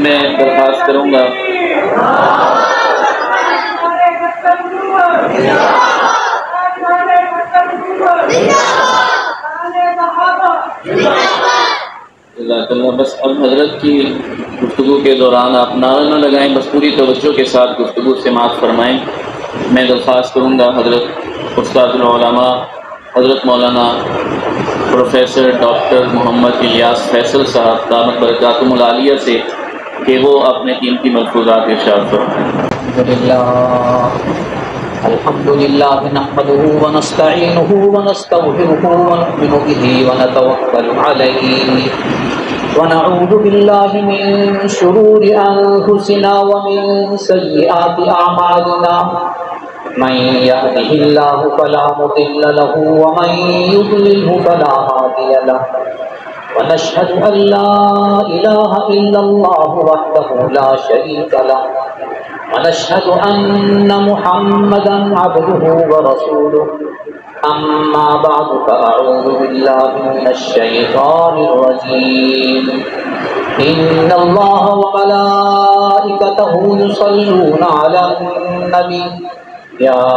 میں درخواست کروں گا بس اب حضرت کی گفتگو کے دوران آپ نعرہ نہ لگائیں، بس پوری توجہ کے ساتھ گفتگو سماعت فرمائیں۔ میں درخواست کروں گا حضرت استاد العلماء حضرت مولانا پروفیسر ڈاکٹر محمد الیاس فیصل صاحب دامت برکاتہم العالیہ سے کہ وہ اپنے قیمتی ملفوظات ارشاد فرمائیں۔ الحمد لله نحمده ونستعينه ونستغفره ونؤمن به ونتوكل عليه ونعوذ بالله من شرور أنفسنا ومن سيئات أعمالنا من يهده الله فلا مضل له ومن يضلله فلا هادي له ونشهد أن لا إله إلا الله وحده لا شريك له ونشهد أن محمدا عبده ورسوله أما بعد فأعوذ بالله من الشيطان الرجيم إن الله وملائكته يصلون على النبي يا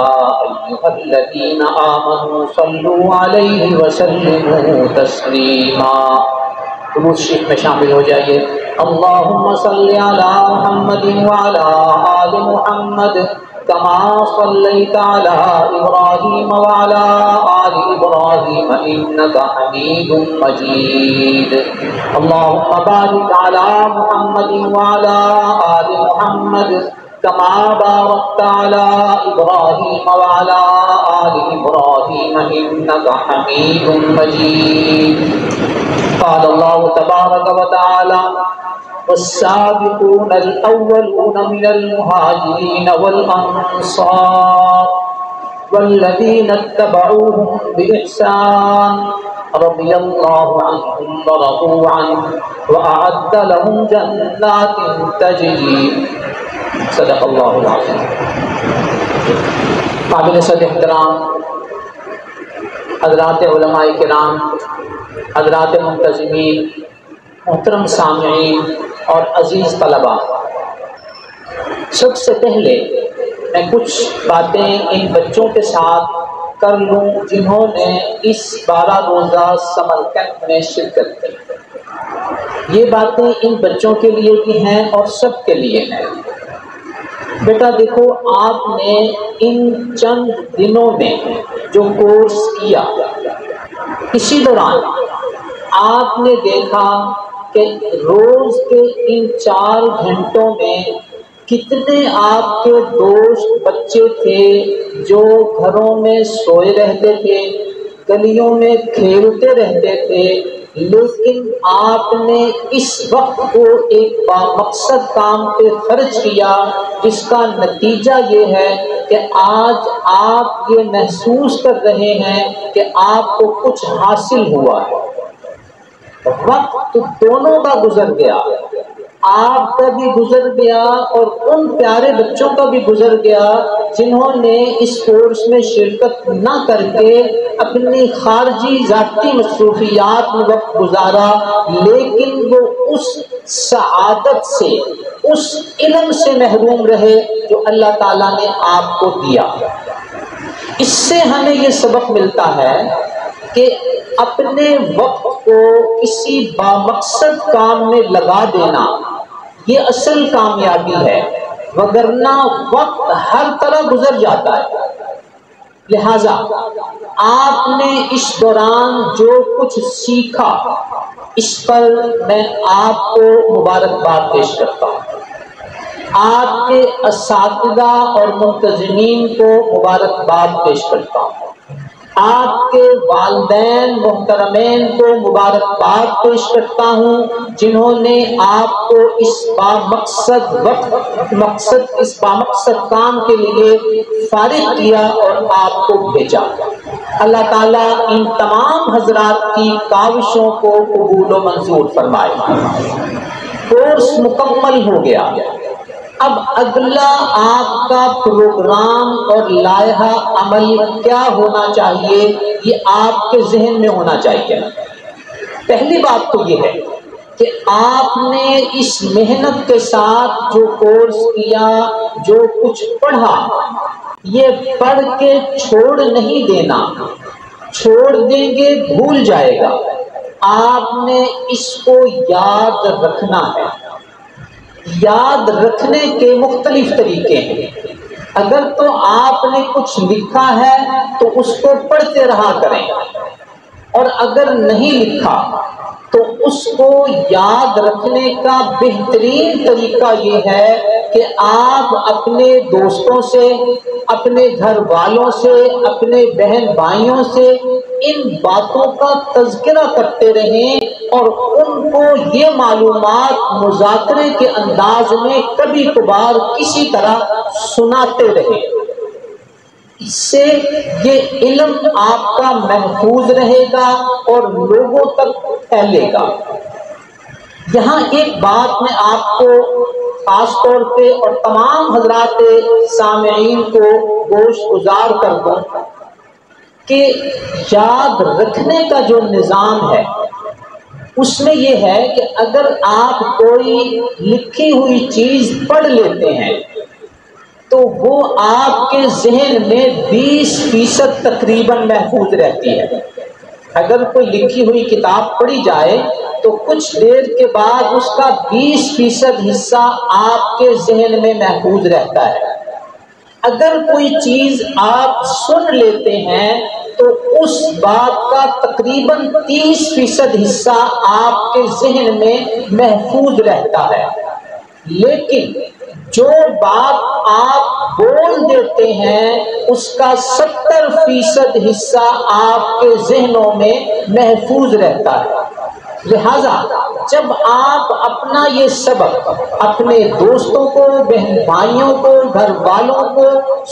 أيها الذين آمنوا صلوا عليه وسلموا تسليما۔ درود شریف میں شامل ہو جائیے۔ اللهم صل على محمد وعلى آل محمد كما صليت على إبراهيم وعلى آل إبراهيم إنك حميد مجيد۔ اللهم بارك على محمد وعلى آل محمد كما باركت على إبراهيم وعلى آل إبراهيم إنك حميد مجيد۔ قال الله تبارك وتعالى والسابقون الأولون من المهاجرين والأنصار والذين اتبعوهم بإحسان رضي الله عنهم ورضوا عنه وأعد لهم جنات تجري صدق الله العظيم۔ قابل صدر احترام حضرات علماء کرام، حضرات منتظمین، محترم سامعین اور عزیز طلباء، سب سے پہلے میں کچھ باتیں ان بچوں کے ساتھ کر لوں جنہوں نے اس 12 روزہ سمر کیمپ میں شرکت کی۔ یہ باتیں ان بچوں کے لیے بھی ہیں اور سب کے لیے ہیں۔ بیٹا دیکھو، آپ نے ان چند دنوں میں جو کورس کیا، اسی دوران آپ نے دیکھا کہ روز کے ان 4 گھنٹوں میں کتنے آپ کے دوست بچے تھے جو گھروں میں سوئے رہتے تھے، گلیوں میں کھیلتے رہتے تھے، لیکن آپ نے اس وقت کو ایک بامقصد کام پہ خرچ کیا، جس کا نتیجہ یہ ہے کہ آج آپ یہ محسوس کر رہے ہیں کہ آپ کو کچھ حاصل ہوا ہے۔ وقت تو دونوں کا گزر گیا، آپ کا بھی گزر گیا اور ان پیارے بچوں کا بھی گزر گیا جنہوں نے اس کورس میں شرکت نہ کر کے اپنی خارجی ذاتی مصروفیات میں وقت گزارا، لیکن وہ اس سعادت سے، اس علم سے محروم رہے جو اللہ تعالیٰ نے آپ کو دیا۔ اس سے ہمیں یہ سبق ملتا ہے کہ اپنے وقت کو کسی بامقصد کام میں لگا دینا یہ اصل کامیابی ہے، وگرنہ وقت ہر طرح گزر جاتا ہے۔ لہذا آپ نے اس دوران جو کچھ سیکھا، اس پر میں آپ کو مبارکباد پیش کرتا ہوں۔ آپ کے اساتذہ اور منتظمین کو مبارکباد پیش کرتا ہوں۔ آپ کے والدین محترمین کو مبارکباد پیش کرتا ہوں جنہوں نے آپ کو اس بامقصد کام کے لیے فارغ کیا اور آپ کو بھیجا۔ اللہ تعالیٰ ان تمام حضرات کی کاوشوں کو قبول و منظور فرمائے۔ کورس مکمل ہو گیا، اب اگلا آپ کا پروگرام اور لائحہ عمل کیا ہونا چاہیے، یہ آپ کے ذہن میں ہونا چاہیے۔ پہلی بات تو یہ ہے کہ آپ نے اس محنت کے ساتھ جو کورس کیا، جو کچھ پڑھا، یہ پڑھ کے چھوڑ نہیں دینا، چھوڑ دیں گے بھول جائے گا، آپ نے اس کو یاد رکھنا ہے۔ یاد رکھنے کے مختلف طریقے ہیں۔ اگر تو آپ نے کچھ لکھا ہے تو اس کو پڑھتے رہا کریں، اور اگر نہیں لکھا تو اس کو یاد رکھنے کا بہترین طریقہ یہ ہے کہ آپ اپنے دوستوں سے، اپنے گھر والوں سے، اپنے بہن بھائیوں سے ان باتوں کا تذکرہ کرتے رہیں، اور ان کو یہ معلومات مذاکرے کے انداز میں کبھی کبھار کسی طرح سناتے رہیں۔ اس سے یہ علم آپ کا محفوظ رہے گا اور لوگوں تک پھیلے گا۔ یہاں ایک بات میں آپ کو خاص طور پہ اور تمام حضرات سامعین کو گوش گزار کر دوں کہ یاد رکھنے کا جو نظام ہے اس میں یہ ہے کہ اگر آپ کوئی لکھی ہوئی چیز پڑھ لیتے ہیں تو وہ آپ کے ذہن میں 20% تقریباً محفوظ رہتی ہے۔ اگر کوئی لکھی ہوئی کتاب پڑھی جائے تو کچھ دیر کے بعد اس کا 20% حصہ آپ کے ذہن میں محفوظ رہتا ہے۔ اگر کوئی چیز آپ سن لیتے ہیں تو اس بات کا تقریباً 30% حصہ آپ کے ذہن میں محفوظ رہتا ہے، لیکن جو بات آپ بول دیتے ہیں اس کا 70% حصہ آپ کے ذہنوں میں محفوظ رہتا ہے۔ لہذا جب آپ اپنا یہ سبق اپنے دوستوں کو، بہن بھائیوں کو، گھر والوں کو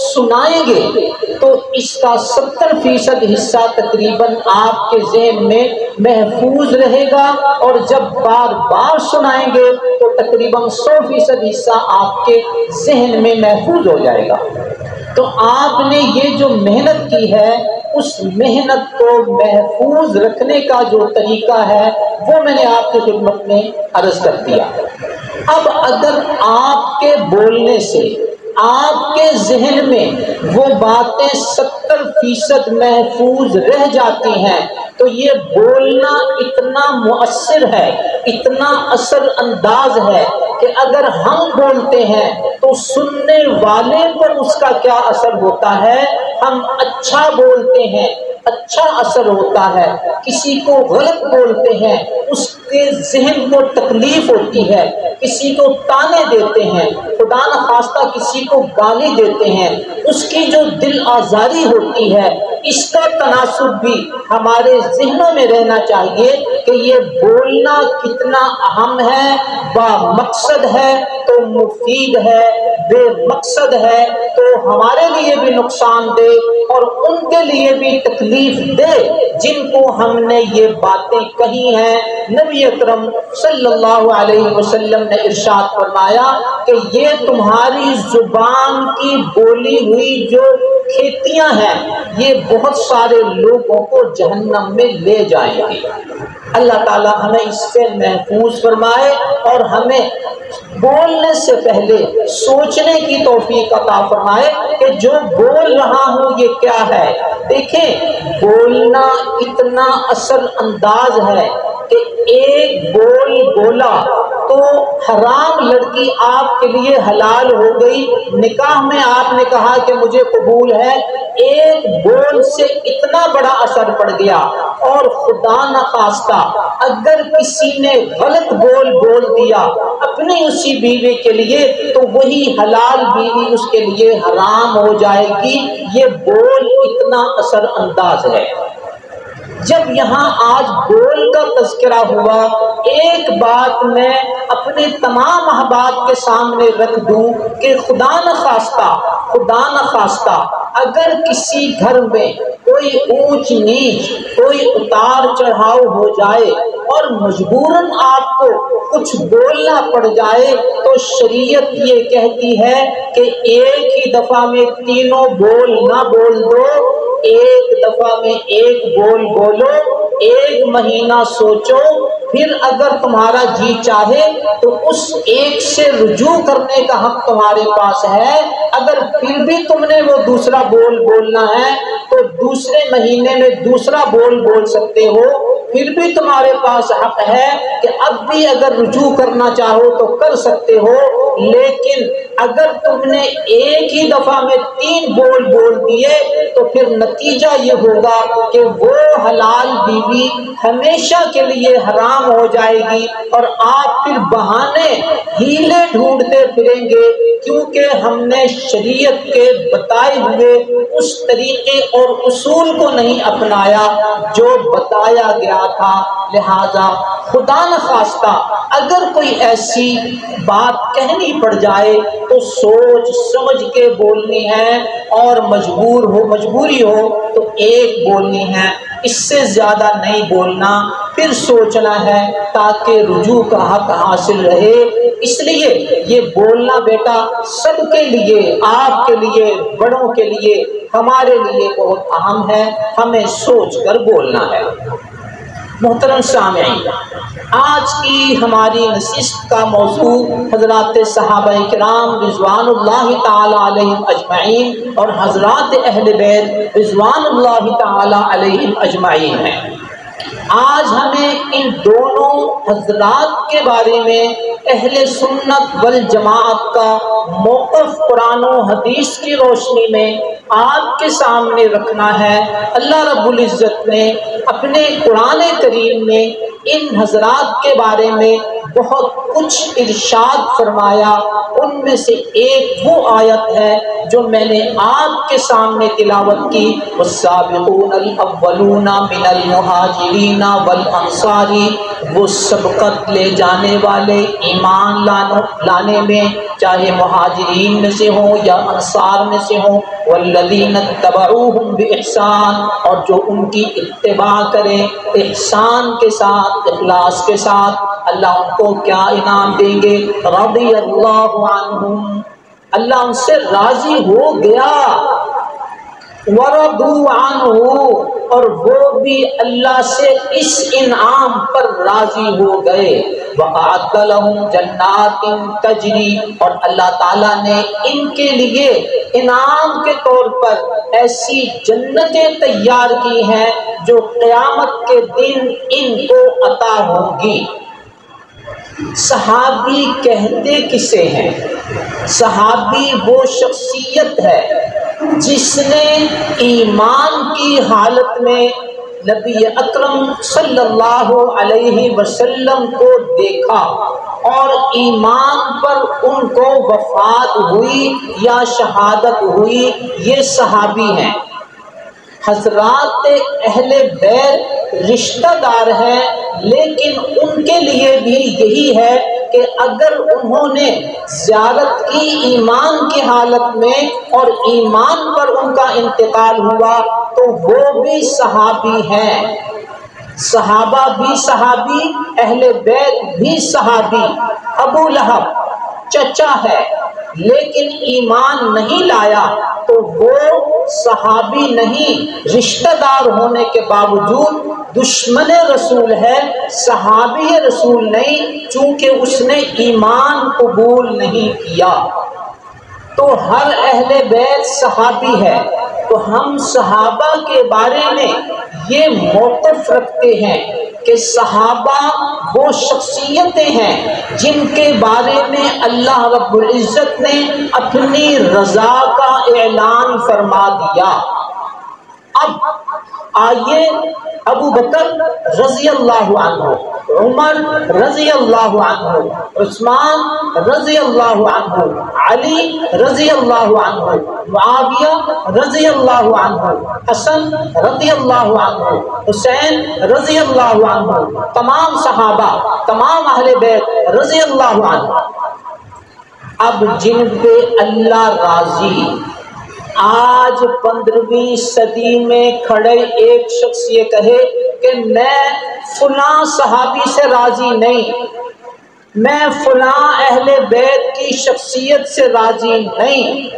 سنائیں گے تو اس کا 70% حصہ تقریباً آپ کے ذہن میں محفوظ رہے گا، اور جب بار بار سنائیں گے تو تقریباً 100% حصہ آپ کے ذہن میں محفوظ ہو جائے گا۔ تو آپ نے یہ جو محنت کی ہے اس محنت کو محفوظ رکھنے کا جو طریقہ ہے وہ میں نے آپ کی خدمت میں عرض کر دیا۔ اب اگر آپ کے بولنے سے آپ کے ذہن میں وہ باتیں 70% محفوظ رہ جاتی ہیں تو یہ بولنا اتنا مؤثر ہے، اتنا اثر انداز ہے کہ اگر ہم بولتے ہیں تو سننے والے پر اس کا کیا اثر ہوتا ہے۔ ہم اچھا بولتے ہیں، اچھا اثر ہوتا ہے، کسی کو غلط بولتے ہیں اس کے ذہن کو تکلیف ہوتی ہے، کسی کو تانے دیتے ہیں، خدا نخواستہ کسی کو گالی دیتے ہیں، اس کی جو دل آزاری ہوتی ہے، اس کا تناسب بھی ہمارے ذہنوں میں رہنا چاہیے کہ یہ بولنا کتنا اہم ہے، با مقصد ہے تو مفید ہے، بے مقصد ہے تو ہمارے لیے بھی نقصان دہ اور ان کے لیے بھی تکلیف دے جن کو ہم نے یہ باتیں کہی ہیں۔ نبی اکرم صلی اللہ علیہ وسلم نے ارشاد فرمایا کہ یہ تمہاری زبان کی بولی ہوئی جو کھیتیاں ہیں یہ بہت سارے لوگوں کو جہنم میں لے جائیں گی۔ اللہ تعالی ہمیں اس سے محفوظ فرمائے اور ہمیں بولنے سے پہلے سوچنے کی توفیق عطا فرمائے کہ جو بول رہا ہوں یہ کیا ہے۔ دیکھیں بولنا اتنا اثر انداز ہے کہ ایک بول بولا تو حرام لڑکی آپ کے لیے حلال ہو گئی، نکاح میں آپ نے کہا کہ مجھے قبول ہے، ایک بول سے اتنا بڑا اثر پڑ گیا۔ اور خدا نخواستہ اگر کسی نے غلط بول بول دیا اپنی اسی بیوی کے لیے تو وہی حلال بیوی اس کے لیے حرام ہو جائے گی۔ یہ بول اتنا اثر انداز ہے۔ جب یہاں آج بول کا تذکرہ ہوا، ایک بات میں اپنے تمام احباب کے سامنے رکھ دوں کہ خدا نخواستہ اگر کسی گھر میں کوئی اونچ نیچ، کوئی اتار چڑھاؤ ہو جائے اور مجبوراً آپ کو کچھ بولنا پڑ جائے تو شریعت یہ کہتی ہے کہ ایک ہی دفعہ میں تینوں بول نہ بول دو، ایک دفعہ میں ایک بول بولو، ایک مہینہ سوچو، پھر اگر تمہارا جی چاہے تو اس ایک سے رجوع کرنے کا حق تمہارے پاس ہے۔ اگر پھر بھی تم نے وہ دوسرا بول بولنا ہے تو دوسرے مہینے میں دوسرا بول بول سکتے ہو، پھر بھی تمہارے پاس حق ہے کہ اب بھی اگر رجوع کرنا چاہو تو کر سکتے ہو۔ لیکن اگر تم نے ایک ہی دفعہ میں 3 بول بول دیے تو پھر نتیجہ یہ ہوگا کہ وہ حلال بیوی ہمیشہ کے لیے حرام ہو جائے گی، اور آپ پھر بہانے ہیلے ڈھونڈتے پھریں گے، کیونکہ ہم نے شریعت کے بتائے ہوئے اس طریقے اور اصول کو نہیں اپنایا جو بتایا گیا تھا۔ لہذا خدا نخواستہ اگر کوئی ایسی بات کہنی پڑ جائے تو سوچ سمجھ کے بولنی ہے، اور مجبوری ہو تو ایک بولنی ہے، اس سے زیادہ نہیں بولنا، پھر سوچنا ہے تاکہ رجوع کا حق حاصل رہے۔ اس لیے یہ بولنا بیٹا سب کے لیے، آپ کے لیے، بڑوں کے لیے، ہمارے لیے بہت اہم ہے، ہمیں سوچ کر بولنا ہے۔ محترم سامعین، آج کی ہماری نشست کا موضوع حضرات صحابہ کرام رضوان اللہ تعالی علیہم اجمعین اور حضرات اہل بیت رضوان اللہ تعالی علیہم اجمعین ہے۔ آج ہمیں ان دونوں حضرات کے بارے میں اہل سنت والجماعت کا موقف قرآن و حدیث کی روشنی میں آپ کے سامنے رکھنا ہے۔ اللہ رب العزت نے اپنے قرآن کریم میں ان حضرات کے بارے میں بہت کچھ ارشاد فرمایا، ان میں سے ایک وہ آیت ہے جو میں نے آپ کے سامنے تلاوت کی، والسابقون الاولون من المہاجرین والانصار، وہ سبقت لے جانے والے ایمان لانے میں، چاہے مہاجرین میں سے ہوں یا انصار میں سے ہوں، والذین اتبعوہم باحسان، اور جو ان کی اتباع کریں احسان کے ساتھ، اخلاص کے ساتھ، اللہ ان کو کیا انعام دیں گے؟ رضی اللہ عنہم، اللہ ان سے راضی ہو گیا، وَرَضُوا عَنْهُ، اور وہ بھی اللہ سے اس انعام پر راضی ہو گئے، وَأَعَدَّ لَهُمْ جَنَّاتٍ تَجْرِي، اور اللہ تعالیٰ نے ان کے لیے انعام کے طور پر ایسی جنتیں تیار کی ہیں جو قیامت کے دن ان کو عطا ہوں گی۔ صحابی کہتے کسے ہیں؟ صحابی وہ شخصیت ہے جس نے ایمان کی حالت میں نبی اکرم صلی اللہ علیہ وسلم کو دیکھا اور ایمان پر ان کو وفات ہوئی یا شہادت ہوئی، یہ صحابی ہیں۔ حضرات اہل بیت رشتہ دار ہیں، لیکن ان کے لیے بھی یہی ہے کہ اگر انہوں نے زیارت کی ایمان کی حالت میں اور ایمان پر ان کا انتقال ہوا تو وہ بھی صحابی ہیں۔ صحابہ بھی صحابی، اہل بیت بھی صحابی۔ ابو لہب چچا ہے لیکن ایمان نہیں لایا تو وہ صحابی نہیں، رشتہ دار ہونے کے باوجود دشمن رسول ہے، صحابی رسول نہیں، چونکہ اس نے ایمان قبول نہیں کیا۔ تو ہر اہل بیت صحابی ہے، تو ہم صحابہ کے بارے میں یہ موقف رکھتے ہیں کہ صحابہ وہ شخصیتیں ہیں جن کے بارے میں اللہ رب العزت نے اپنی رضا کا اعلان فرما دیا۔ اب آئیے ابو بکر رضی اللہ عنہ، عمر رضی اللہ عنہ، عثمان رضی اللہ عنہ، علی رضی اللہ عنہ، معاویہ رضی اللہ عنہ، حسن رضی اللہ عنہ، حسین رضی اللہ عنہ، تمام صحابہ، تمام اہل بیت رضی اللہ عنہ۔ اب جن پہ اللہ راضی، آج 15ویں صدی میں کھڑے ایک شخص یہ کہے کہ میں فلاں صحابی سے راضی نہیں، میں فلاں اہل بیت کی شخصیت سے راضی نہیں،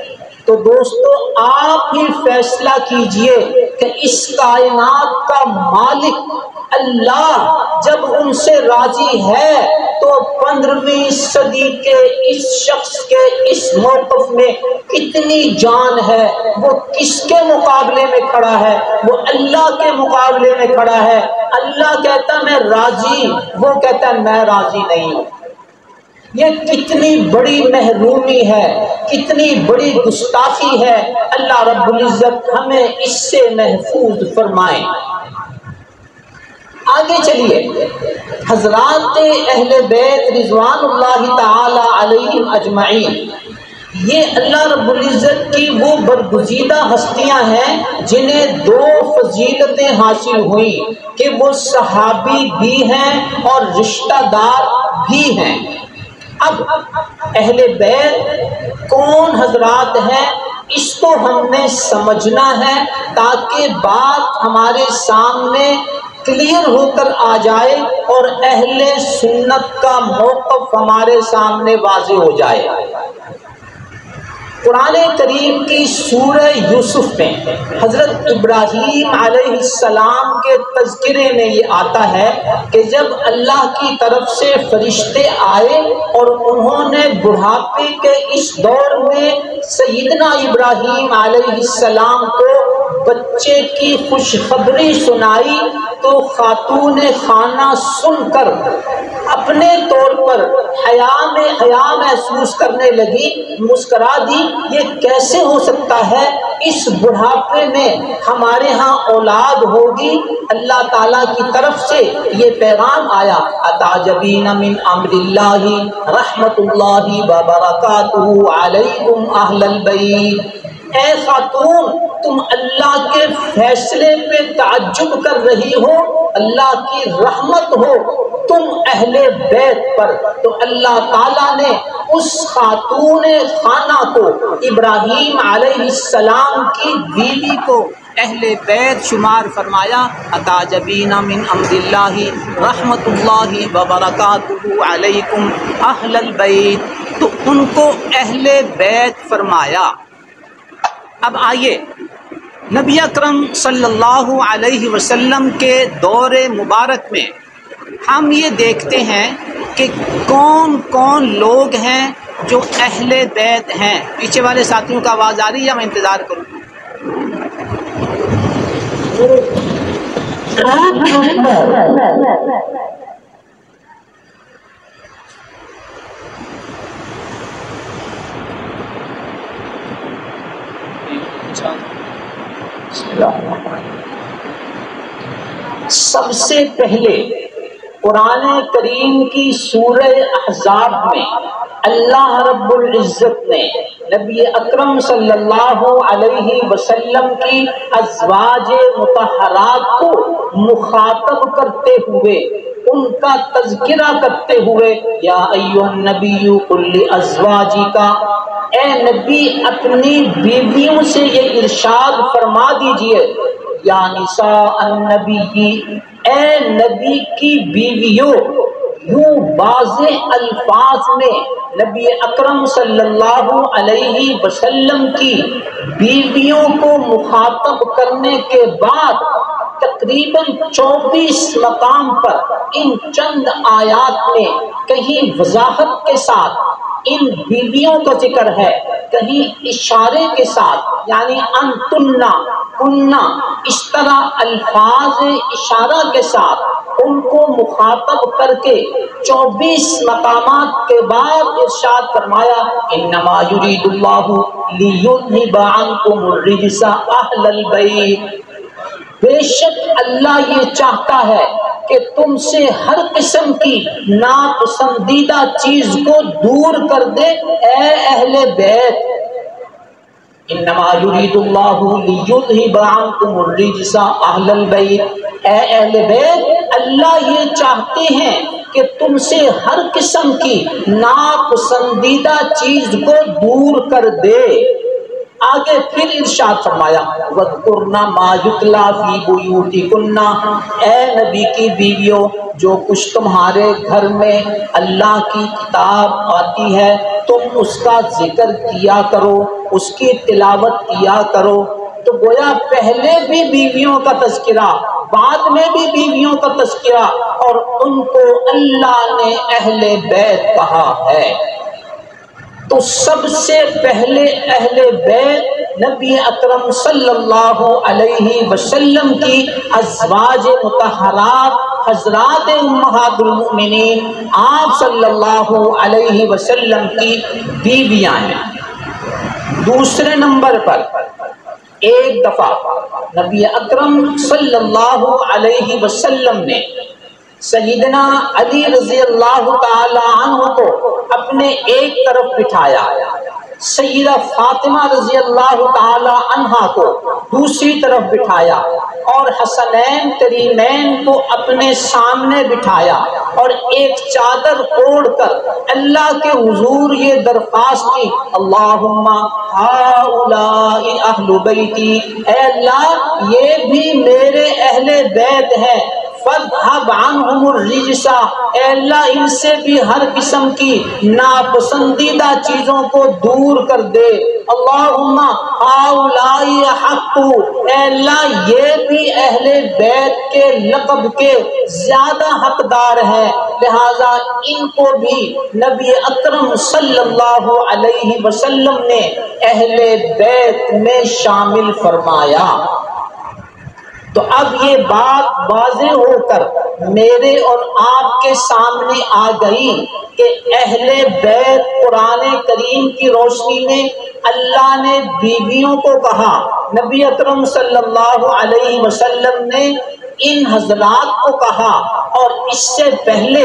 تو دوستو آپ ہی فیصلہ کیجئے کہ اس کائنات کا مالک اللہ جب ان سے راضی ہے تو 15ویں صدی کے اس شخص کے اس موقف میں کتنی جان ہے، وہ کس کے مقابلے میں کھڑا ہے؟ وہ اللہ کے مقابلے میں کھڑا ہے۔ اللہ کہتا میں راضی، وہ کہتا ہے میں راضی نہیں ہوں۔ یہ کتنی بڑی محرومی ہے، کتنی بڑی گستاخی ہے۔ اللہ رب العزت ہمیں اس سے محفوظ فرمائے۔ آگے چلیے، حضرات اہل بیت رضوان اللہ تعالی علیہم اجمعین، یہ اللہ رب العزت کی وہ برگزیدہ ہستیاں ہیں جنہیں 2 فضیلتیں حاصل ہوئیں کہ وہ صحابی بھی ہیں اور رشتہ دار بھی ہیں۔ اب اہل بیت کون حضرات ہیں اس کو ہم نے سمجھنا ہے تاکہ بات ہمارے سامنے کلیئر ہو کر آ جائے اور اہل سنت کا موقف ہمارے سامنے واضح ہو جائے۔ قرآن کریم کی سورہ یوسف میں حضرت ابراہیم علیہ السلام کے تذکرے میں یہ آتا ہے کہ جب اللہ کی طرف سے فرشتے آئے اور انہوں نے بڑھاپے کے اس دور میں سیدنا ابراہیم علیہ السلام کو بچے کی خوشخبری سنائی تو خاتون خانہ سن کر اپنے طور پر حیا محسوس کرنے لگی، مسکرا دی۔ یہ کیسے ہو سکتا ہے اس بڑھاپے میں ہمارے ہاں اولاد ہوگی؟ اللہ تعالیٰ کی طرف سے یہ پیغام آیا، اتعجبین من امر اللہ رحمت اللہ وبرکاتہ علیکم اہل البیت۔ اے خاتون، تم اللہ کے فیصلے پہ تعجب کر رہی ہو، اللہ کی رحمت ہو تم اہل بیت پر۔ تو اللہ تعالیٰ نے اس خاتون خانہ کو، ابراہیم علیہ السلام کی بیوی کو اہل بیت شمار فرمایا۔ اتعجبین من امر اللہ رحمت اللہ وبرکاتہ علیکم اہل البیت، تو ان کو اہل بیت فرمایا۔ اب آئیے نبی اکرم صلی اللہ علیہ وسلم کے دور مبارک میں ہم یہ دیکھتے ہیں کہ کون کون لوگ ہیں جو اہل بیت ہیں۔ پیچھے والے ساتھیوں کا آواز آ رہی ہے یا میں انتظار کروں؟ سب سے پہلے قرآن کریم کی سورہ احزاب میں اللہ رب العزت نے نبی اکرم صلی اللہ علیہ وسلم کی ازواج مطہرات کو مخاطب کرتے ہوئے، ان کا تذکرہ کرتے ہوئے، یا ایھا النبی قل لازواجک، اے نبی اپنی بیویوں سے یہ ارشاد فرما دیجئے، یا نساء النبی، اے نبی کی بیویوں۔ یوں واضح الفاظ میں نبی اکرم صلی اللہ علیہ وسلم کی بیویوں کو مخاطب کرنے کے بعد تقریباً 24 مقام پر ان چند آیات میں کہیں وضاحت کے ساتھ ان بیویوں کا ذکر ہے، کہیں اشارے کے ساتھ، یعنی انتنا کننا، اس طرح الفاظ اشارہ کے ساتھ ان کو مخاطب کر کے 24 مقامات کے بعد ارشاد فرمایا، انما یرید اللہ لیذھب عنکم الرجس اہل البیت، بے شک اللہ یہ چاہتا ہے کہ تم سے ہر قسم کی ناپسندیدہ چیز کو دور کر دے، اے اہل بیت۔ انما یرید اللہ لیذھب عنکم الرجس اہل البیت، اے اہل بیت، اللہ یہ چاہتے ہیں کہ تم سے ہر قسم کی ناپسندیدہ چیز کو دور کر دے۔ آگے پھر ارشاد فرمایا، وَاذْكُرْنَ مَا يُتْلَىٰ فِي بُيُوتِكُنَّ، اے نبی کی بیویوں جو کچھ تمہارے گھر میں اللہ کی کتاب آتی ہے تم اس کا ذکر کیا کرو، اس کی تلاوت کیا کرو۔ تو گویا پہلے بھی بیویوں کا تذکرہ بعد میں بھی بیویوں کا تذکرہ، اور ان کو اللہ نے اہل بیت کہا ہے۔ تو سب سے پہلے اہل بیت نبی اکرم صلی اللہ علیہ وسلم کی ازواج مطہرات حضرات امہات المؤمنین آپ صلی اللہ علیہ وسلم کی بیویاں ہیں۔ دوسرے نمبر پر ایک دفعہ نبی اکرم صلی اللہ علیہ وسلم نے سیدنا علی رضی اللہ تعالی عنہ کو اپنے ایک طرف بٹھایا، سیدہ فاطمہ رضی اللہ تعالی عنہا کو دوسری طرف بٹھایا، اور حسنین کریمین کو اپنے سامنے بٹھایا، اور ایک چادر اوڑھ کر اللہ کے حضور یہ درخواست کی، اللہم ہؤلاء اہل بیتی، اے اللہ یہ بھی میرے اہل بیت ہیں، فاذھب عنہم الرجس، اے اللہ ان سے بھی ہر قسم کی ناپسندیدہ چیزوں کو دور کر دے، اللہم ہؤلاء حق، اے اللہ یہ بھی اہل بیت کے لقب کے زیادہ حقدار ہیں، لہذا ان کو بھی نبی اکرم صلی اللہ علیہ وسلم نے اہل بیت میں شامل فرمایا۔ تو اب یہ بات واضح ہو کر میرے اور آپ کے سامنے آ گئی کہ اہل بیت قرآن کریم کی روشنی میں اللہ نے بیویوں کو کہا، نبی اکرم صلی اللہ علیہ وسلم نے ان حضرات کو کہا، اور اس سے پہلے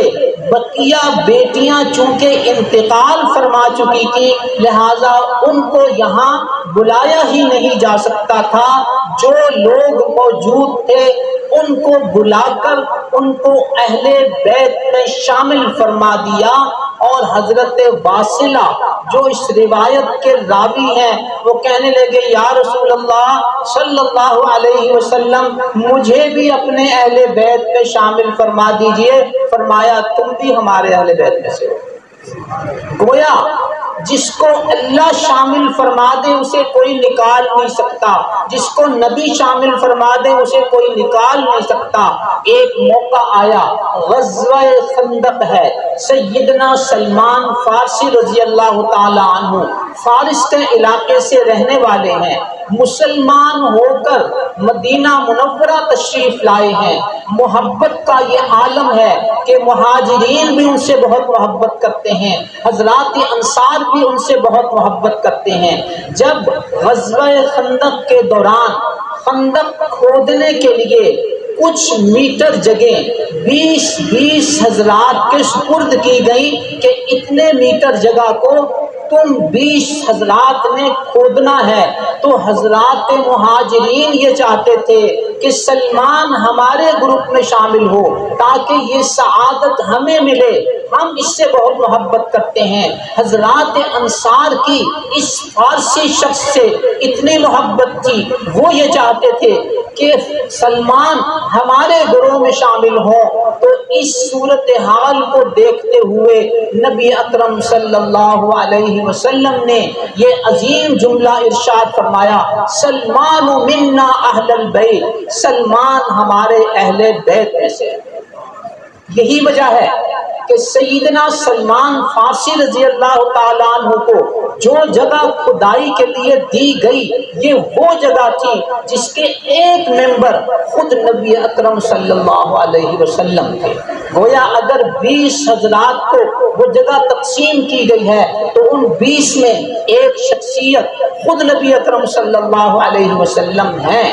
بقیہ بیٹیاں چونکہ انتقال فرما چکی تھی لہذا ان کو یہاں بلایا ہی نہیں جا سکتا تھا، جو لوگ موجود تھے ان کو بلا کر ان کو اہل بیت میں شامل فرما دیا۔ اور حضرت واصلہ جو اس روایت کے راوی ہیں وہ کہنے لگے، یا رسول اللہ صلی اللہ علیہ وسلم مجھے بھی اپنے اہل بیت میں شامل فرما دیجئے، فرمایا تم بھی ہمارے اہل بیت میں سے ہو۔ گویا جس کو اللہ شامل فرما دے اسے کوئی نکال نہیں سکتا، جس کو نبی شامل فرما دے اسے کوئی نکال نہیں سکتا۔ ایک موقع آیا، غزوہ خندق ہے، سیدنا سلمان فارسی رضی اللہ تعالی عنہ فارس کے علاقے سے رہنے والے ہیں، مسلمان ہو کر مدینہ منورہ تشریف لائے ہیں، محبت کا یہ عالم ہے کہ مہاجرین بھی ان سے بہت محبت کرتے ہیں، حضرات انصار بھی ان سے بہت محبت کرتے ہیں۔ جب غزوہ خندق کے دوران خندق کھودنے کے لیے کچھ میٹر جگہ 20 حضرات کے سپرد کی گئی کہ اتنے میٹر جگہ کو تم 20 حضرات نے کھودنا ہے، تو حضرات مہاجرین یہ چاہتے تھے کہ سلمان ہمارے گروپ میں شامل ہو تاکہ یہ سعادت ہمیں ملے، ہم اس سے بہت محبت کرتے ہیں۔ حضرات انصار کی اس فارسی شخص سے اتنی محبت تھی، وہ یہ چاہتے تھے کہ سلمان ہمارے گروہ میں شامل ہوں۔ تو اس صورتحال کو دیکھتے ہوئے نبی اکرم صلی اللہ علیہ وسلم نے یہ عظیم جملہ ارشاد فرمایا، سلمان منا اہل البیت، سلمان ہمارے اہل بیت میں سے۔ یہی وجہ ہے کہ سیدنا سلمان فارسی رضی اللہ تعالیٰ عنہ کو جو جگہ خدائی کے لیے دی گئی یہ وہ جگہ تھی جس کے ایک ممبر خود نبی اکرم صلی اللہ علیہ وسلم تھے۔ گویا اگر 20 حضرات کو وہ جگہ تقسیم کی گئی ہے تو ان 20 میں ایک شخصیت خود نبی اکرم صلی اللہ علیہ وسلم ہیں۔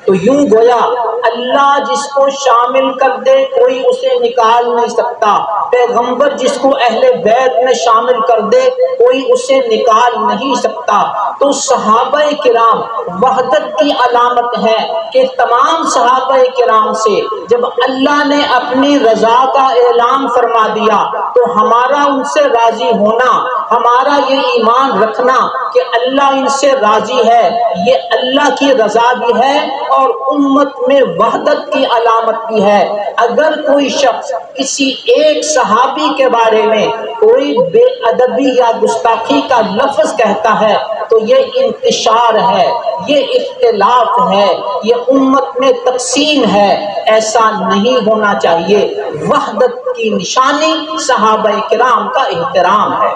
تو یوں گویا اللہ جس کو شامل کر دے کوئی اسے نکال نہیں سکتا، پیغمبر جس کو اہل بیت میں شامل کر دے کوئی اسے نکال نہیں سکتا۔ تو صحابہ کرام وحدت کی علامت ہے کہ تمام صحابہ کرام سے جب اللہ نے اپنی رضا کا اعلان فرما دیا تو ہمارا ان سے راضی ہونا، ہمارا یہ ایمان رکھنا کہ اللہ ان سے راضی ہے، یہ اللہ کی رضا بھی ہے اور امت میں وحدت کی علامت بھی ہے۔ اگر کوئی شخص کسی ایک صحابی کے بارے میں کوئی بے ادبی یا گستاخی کا لفظ کہتا ہے تو یہ انتشار ہے، یہ اختلاف ہے، یہ امت میں تقسیم ہے۔ ایسا نہیں ہونا چاہیے۔ وحدت کی نشانی صحابہ کرام کا احترام ہے۔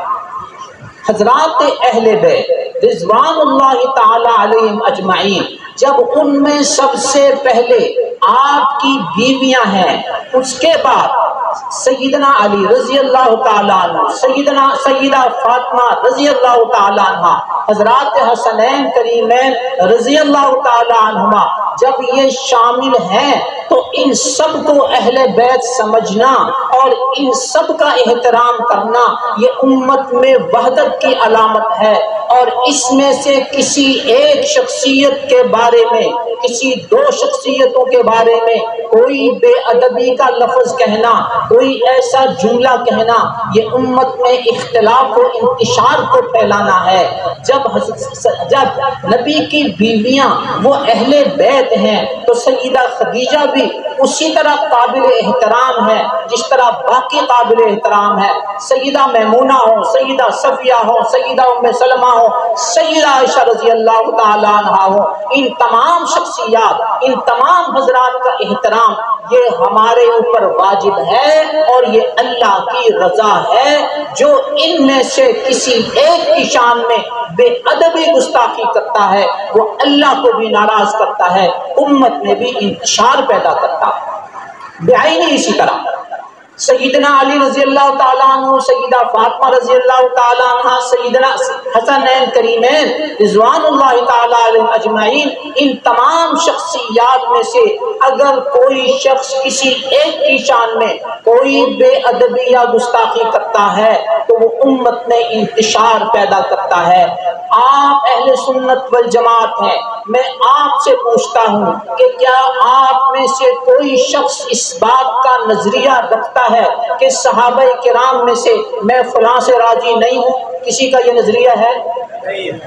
حضرات اہل بیت رضوان اللہ تعالی علیہم اجمعین، جب ان میں سب سے پہلے آپ کی بیویاں ہیں، اس کے بعد سیدنا علی رضی اللہ تعالیٰ عنہ، سیدہ فاطمہ رضی اللہ تعالیٰ عنہ، حضرات حسنین کریمین رضی اللہ تعالیٰ عنہما، جب یہ شامل ہیں تو ان سب کو اہل بیت سمجھنا اور ان سب کا احترام کرنا یہ امت میں وحدت کی علامت ہے۔ اور اس میں سے کسی ایک شخصیت کے بارے میں، کسی دو شخصیتوں کے بارے میں کوئی بے ادبی کا لفظ کہنا، کوئی ایسا جملہ کہنا، یہ امت میں اختلاف و انتشار کو پھیلانا ہے۔ جب نبی کی بیویاں وہ اہل بیت ہیں تو سیدہ خدیجہ بھی اسی طرح قابل احترام ہے جس طرح باقی قابل احترام ہے۔ سیدہ میمونہ ہو، سیدہ صفیہ ہو، سیدہ ام سلمہ ہو، سیدہ عائشہ رضی اللہ تعالی عنہا ہو، ان تمام شخصیات، ان تمام حضرات کا احترام یہ ہمارے اوپر واجب ہے، اور یہ اللہ کی رضا ہے۔ جو ان میں سے کسی ایک کی شان میں بے ادبی گستاخی کرتا ہے وہ اللہ کو بھی ناراض کرتا ہے، امت میں بھی انتشار پیدا کرتا ہے۔ بعینی اسی طرح سیدنا علی رضی اللہ تعالیٰ عنہ، سیدہ فاطمہ رضی اللہ تعالیٰ عنہ، سیدنا حسنین کریمین رضوان اللہ تعالیٰ علیہم اجمعین، ان تمام شخصیات میں سے اگر کوئی شخص کسی ایک کی شان میں کوئی بے ادبی یا گستاخی کرتا ہے تو وہ امت میں انتشار پیدا کرتا ہے۔ آپ اہل سنت والجماعت ہیں، میں آپ سے پوچھتا ہوں کہ کیا آپ میں سے کوئی شخص اس بات کا نظریہ رکھتا ہے کہ صحابہ کرام میں سے میں فلاں سے راضی نہیں ہوں؟ کسی کا یہ نظریہ ہے؟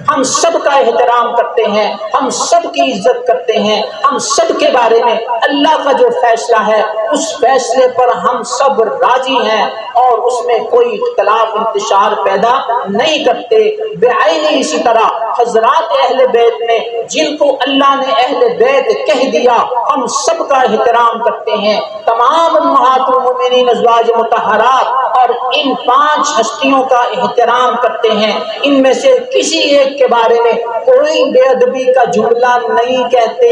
ہم سب کا احترام کرتے ہیں، ہم سب کی عزت کرتے ہیں، ہم سب کے بارے میں اللہ کا جو فیصلہ ہے اس فیصلے پر ہم سب راضی ہیں اور اس میں کوئی اختلاف انتشار پیدا نہیں کرتے۔ بعینی اسی طرح حضرات اہل بیت میں جن کو اللہ نے اہل بیت کہہ دیا ہم سب کا احترام کرتے ہیں۔ تمام امہات المومنین ازواج مطہرات اور ان 5 ہستیوں کا احترام کرتے ہیں۔ ان میں سے کسی ایک کے بارے میں کوئی بے ادبی کا جملہ نہیں کہتے۔